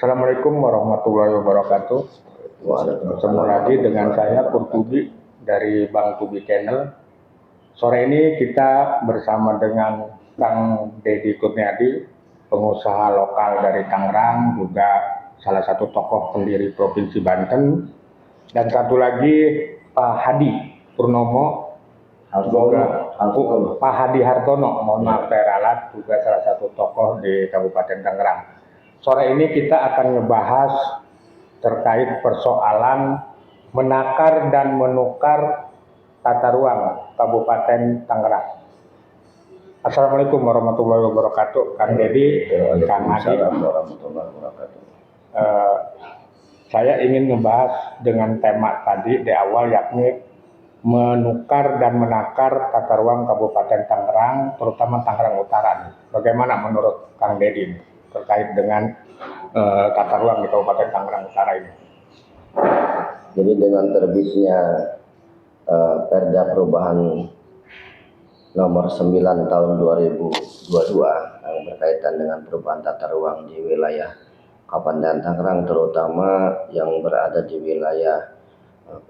Assalamualaikum warahmatullahi wabarakatuh. Ketemu lagi dengan saya Kurtubi dari Bang Tubi Channel. Sore ini kita bersama dengan Kang Deddy Kurniadi, pengusaha lokal dari Tangerang, juga salah satu tokoh pendiri Provinsi Banten, dan satu lagi Pak Hadi Purnomo, juga Pak Hadi Hartono, mohon maaf saya ralat, juga salah satu tokoh di Kabupaten Tangerang. Sore ini kita akan ngebahas terkait persoalan menakar dan menukar tata ruang Kabupaten Tangerang. Assalamualaikum warahmatullahi wabarakatuh, Kang Deddy, Kang Hadi. Saya ingin ngebahas dengan tema tadi di awal, yakni menukar dan menakar tata ruang Kabupaten Tangerang, terutama Tangerang Utara. Bagaimana menurut Kang Deddy ini terkait dengan tata ruang di Kabupaten Tangerang Utara ini? Jadi dengan terbitnya Perda Perubahan Nomor 9 Tahun 2022 yang berkaitan dengan perubahan tata ruang di wilayah Kabupaten Tangerang, terutama yang berada di wilayah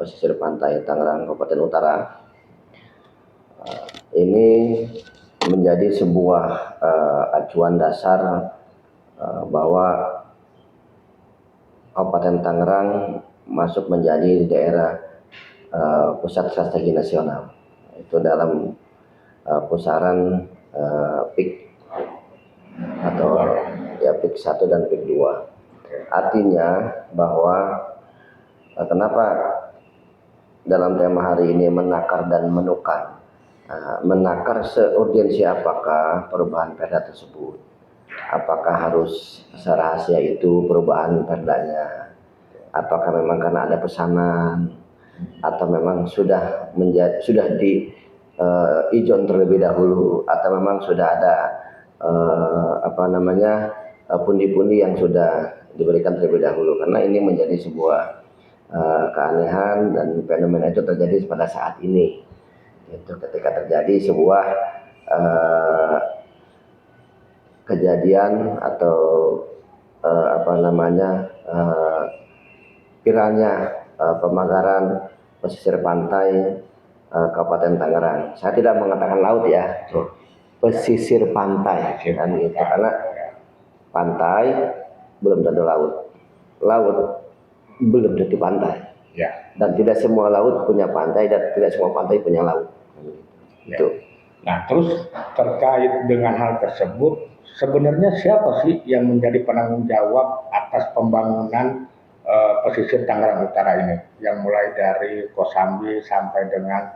pesisir pantai Tangerang Kabupaten Utara, ini menjadi sebuah acuan dasar bahwa Kabupaten Tangerang masuk menjadi daerah pusat strategi nasional. Itu dalam pusaran PIK atau PIK 1 dan PIK 2. Artinya bahwa kenapa dalam tema hari ini menakar dan menukar. Menakar seurgensi apakah perubahan perda tersebut? Apakah harus serahasia itu perubahan perdanya? Apakah memang karena ada pesanan atau memang sudah di ijon terlebih dahulu, atau memang sudah ada pundi-pundi yang sudah diberikan terlebih dahulu? Karena ini menjadi sebuah keanehan dan fenomena itu terjadi pada saat ini. Itu ketika terjadi sebuah kejadian atau viralnya pemagaran pesisir pantai Kabupaten Tangerang. Saya tidak mengatakan laut ya, pesisir pantai kan gitu, karena pantai belum tentu laut, laut belum tentu pantai. Ya. Dan tidak semua laut punya pantai dan tidak semua pantai punya laut. Ya. Itu. Nah, terus terkait dengan hal tersebut, sebenarnya siapa sih yang menjadi penanggung jawab atas pembangunan pesisir Tangerang Utara ini, yang mulai dari Kosambi sampai dengan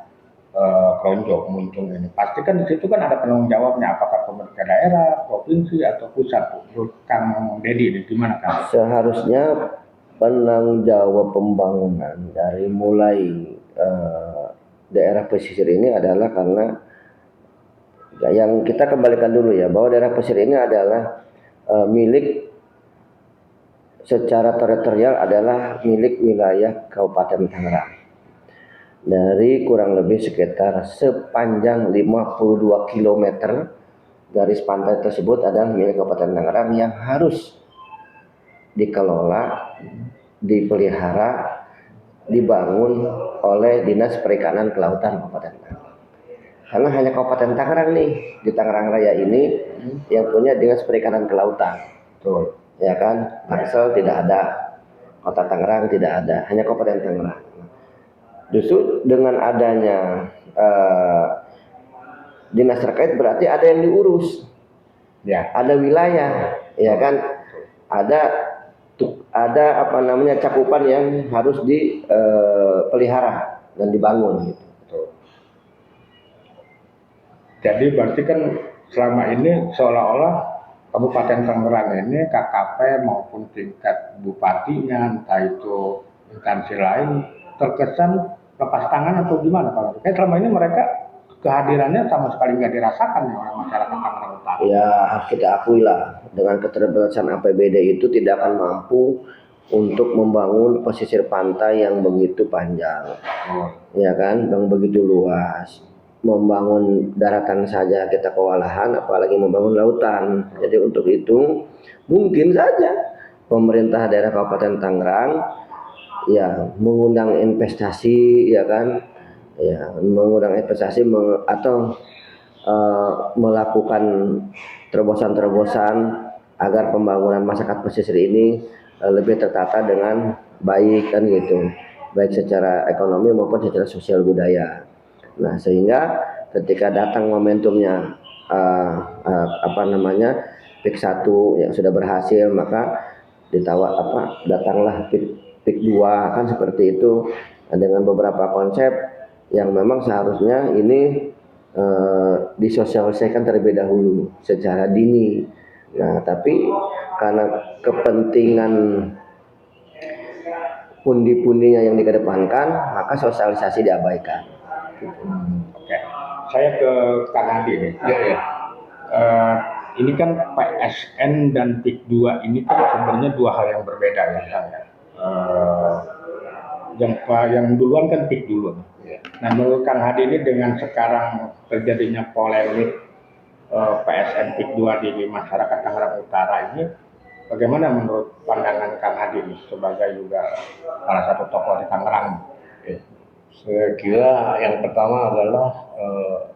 Kronjo, Muncung ini? Pasti kan di situ kan ada penanggung jawabnya, apakah pemerintah daerah, provinsi atau pusat? Kang Deddy ini gimana, Kang? Seharusnya penanggung jawab pembangunan dari mulai daerah pesisir ini adalah, karena yang kita kembalikan dulu ya, bahwa daerah pesisir ini adalah milik secara teritorial adalah milik wilayah Kabupaten Tangerang. Dari kurang lebih sekitar sepanjang 52 km garis pantai tersebut adalah milik Kabupaten Tangerang yang harus dikelola, dipelihara, dibangun oleh Dinas Perikanan Kelautan Kabupaten Tangerang. Karena hanya Kabupaten Tangerang nih, di Tangerang Raya ini yang punya Dinas Perikanan Kelautan. Betul. Ya kan? Tangsel tidak ada, Kota Tangerang tidak ada, hanya Kabupaten Tangerang. Justru dengan adanya dinas terkait berarti ada yang diurus. Ya. Ada wilayah, ya kan? Ada cakupan yang harus dipelihara dan dibangun gitu. Jadi berarti kan selama ini seolah-olah Kabupaten Tangerang ini KKP maupun tingkat bupatinya, entah itu instansi lain, terkesan lepas tangan atau gimana Pak? Kayak selama ini mereka kehadirannya sama sekali nggak dirasakan oleh masyarakat Tangerang Utara. Ya, kita akui lah, dengan keterbatasan APBD itu tidak akan mampu untuk membangun pesisir pantai yang begitu panjang, ya kan, yang begitu luas. Membangun daratan saja kita kewalahan, apalagi membangun lautan. Jadi untuk itu mungkin saja pemerintah daerah Kabupaten Tangerang ya mengundang investasi ya kan, ya mengundang investasi atau melakukan terobosan-terobosan agar pembangunan masyarakat pesisir ini lebih tertata dengan baik kan gitu, baik secara ekonomi maupun secara sosial budaya. Nah sehingga ketika datang momentumnya PIK 1 yang sudah berhasil, maka datanglah PIK 2 kan seperti itu, dengan beberapa konsep yang memang seharusnya ini disosialisasikan terlebih dahulu secara dini. Nah, tapi karena kepentingan pundi-pundinya yang dikedepankan, maka sosialisasi diabaikan. Oke, saya ke Kang Adi nih. Ya. Ini kan PSN dan PIK 2 ini kan sebenarnya dua hal yang berbeda ya, Kang. Yang duluan kan PIK dulu. Ya. Nah, menurut Kang Hadi ini dengan sekarang terjadinya polemik PSN PIK 2 di masyarakat Tangerang Utara ini, bagaimana menurut pandangan Kang Hadi ini sebagai juga salah satu tokoh di Tangerang? Ya. Saya kira yang pertama adalah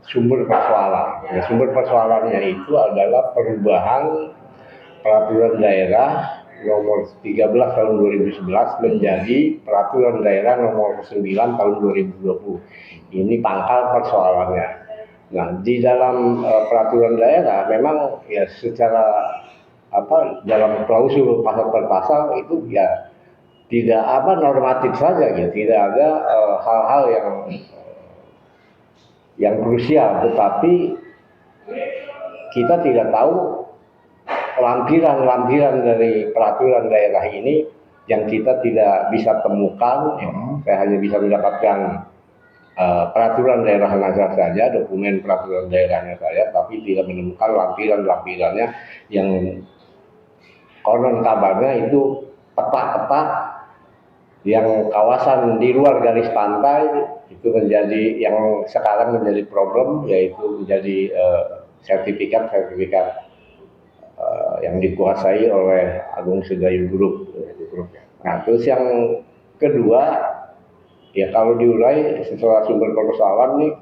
sumber persoalan. Ya, sumber persoalannya itu adalah perubahan peraturan daerah nomor 13 tahun 2011 menjadi peraturan daerah nomor 9 tahun 2020. Ini pangkal persoalannya. Nah, di dalam peraturan daerah memang ya secara dalam klausul pasal per pasal itu ya tidak normatif saja ya, tidak ada hal-hal yang krusial, tetapi kita tidak tahu lampiran-lampiran dari peraturan daerah ini yang kita tidak bisa temukan. Saya hanya bisa mendapatkan peraturan daerah saja, dokumen peraturan daerahnya saja, tapi tidak menemukan lampiran-lampirannya yang konon kabarnya itu peta-peta yang kawasan di luar garis pantai itu menjadi yang sekarang menjadi problem, yaitu menjadi sertifikat yang dikuasai oleh Agung Sedayu Group. Nah, terus yang kedua, ya kalau diurai setelah sumber persoalan nih,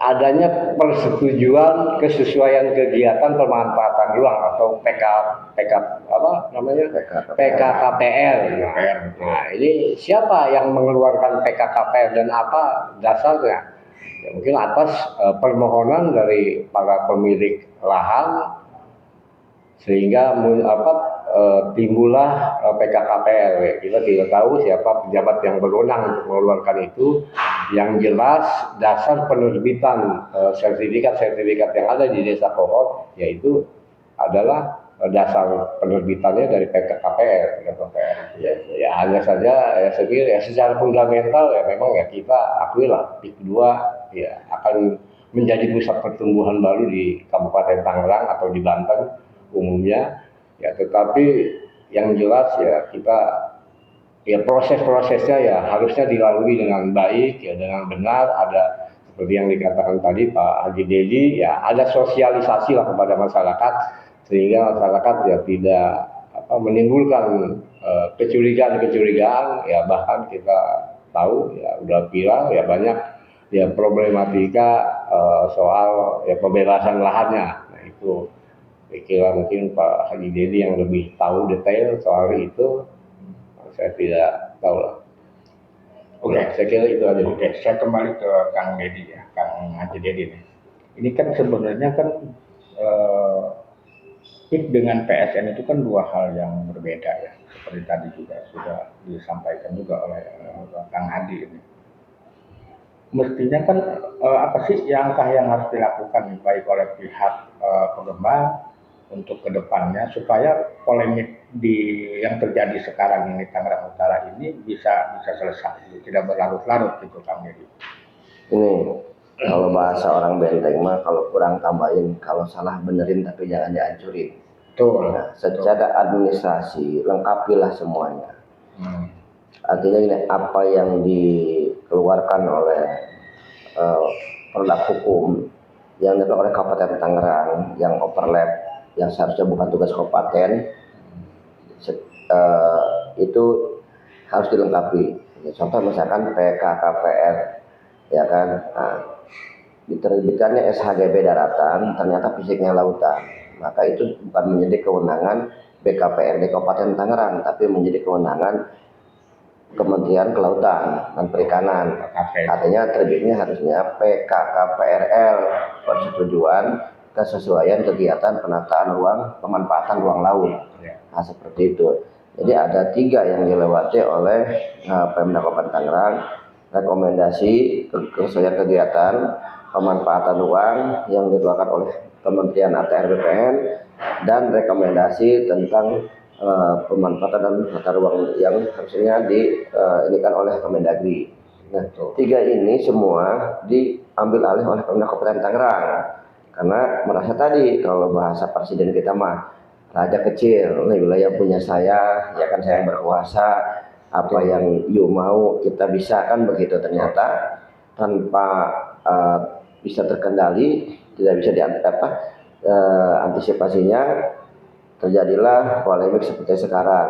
adanya persetujuan kesesuaian kegiatan pemanfaatan ruang atau PKKPR. Nah, ini siapa yang mengeluarkan PKKPR dan apa dasarnya? Ya, mungkin atas permohonan dari para pemilik lahan, sehingga timbullah PKKPR. Kita tidak tahu siapa pejabat yang berwenang untuk mengeluarkan itu. Yang jelas dasar penerbitan sertifikat yang ada di Desa Kohor yaitu adalah dasar penerbitannya dari PKKPR. Ya hanya saja ya saya kira ya secara fundamental ya memang ya kita akuilah PIK 2 ya akan menjadi pusat pertumbuhan baru di Kabupaten Tangerang atau di Banten umumnya, ya tetapi yang jelas ya kita ya proses-prosesnya ya harusnya dilalui dengan baik ya, dengan benar. Ada seperti yang dikatakan tadi Pak Haji Dedi, ya ada sosialisasi lah kepada masyarakat sehingga masyarakat ya tidak menimbulkan kecurigaan, ya bahkan kita tahu ya udah viral ya banyak ya problematika soal ya pembebasan lahannya. Nah itu saya kira mungkin Pak Haji Dedi yang lebih tahu detail soal itu, saya tidak tahu lah. Oke, saya kira itu aja. Oke, saya kembali ke Kang Dedi ya, Kang Haji Dedi nih. Ini kan sebenarnya kan PIK dengan PSN itu kan dua hal yang berbeda ya, seperti tadi juga sudah disampaikan juga oleh Kang Hadi ini. Mestinya kan apa sih langkah yang harus dilakukan baik oleh pihak pengembang untuk kedepannya supaya polemik yang terjadi sekarang ini Tangerang Utara ini bisa selesai, tidak berlarut-larut gitu Kang Dedi. Ini kalau bahasa orang Benteng mah kalau kurang tambahin, kalau salah benerin tapi jangan dihancurin. Betul. Nah, secara administrasi lengkapilah semuanya. Artinya ini apa yang dikeluarkan oleh produk hukum yang dilakukan oleh Kabupaten Tangerang yang overlap, yang seharusnya bukan tugas kabupaten, itu harus dilengkapi. Contoh misalkan PKKPR, ya kan. Nah, diterbitkannya SHGB daratan, ternyata fisiknya lautan, maka itu bukan menjadi kewenangan BKPRD Kabupaten Tangerang, tapi menjadi kewenangan Kementerian Kelautan dan Perikanan. Artinya terbitnya harusnya PKKPRL, persetujuan kesesuaian kegiatan penataan ruang pemanfaatan ruang laut. Nah, seperti itu. Jadi ada 3 yang dilewati oleh Pemda Kabupaten Tangerang. Rekomendasi kesesuaian kegiatan pemanfaatan ruang yang dikeluarkan oleh Kementerian ATR BPN dan rekomendasi tentang pemanfaatan dan tata ruang yang harusnya diinikan oleh Kemendagri. Nah, 3 ini semua diambil alih oleh Pemda Kabupaten Tangerang karena merasa tadi kalau bahasa presiden kita mah raja kecil, ini wilayah punya saya, ya kan saya yang berkuasa, apa yang you mau kita bisa kan begitu. Ternyata tanpa bisa terkendali, tidak bisa antisipasinya, terjadilah polemik seperti sekarang.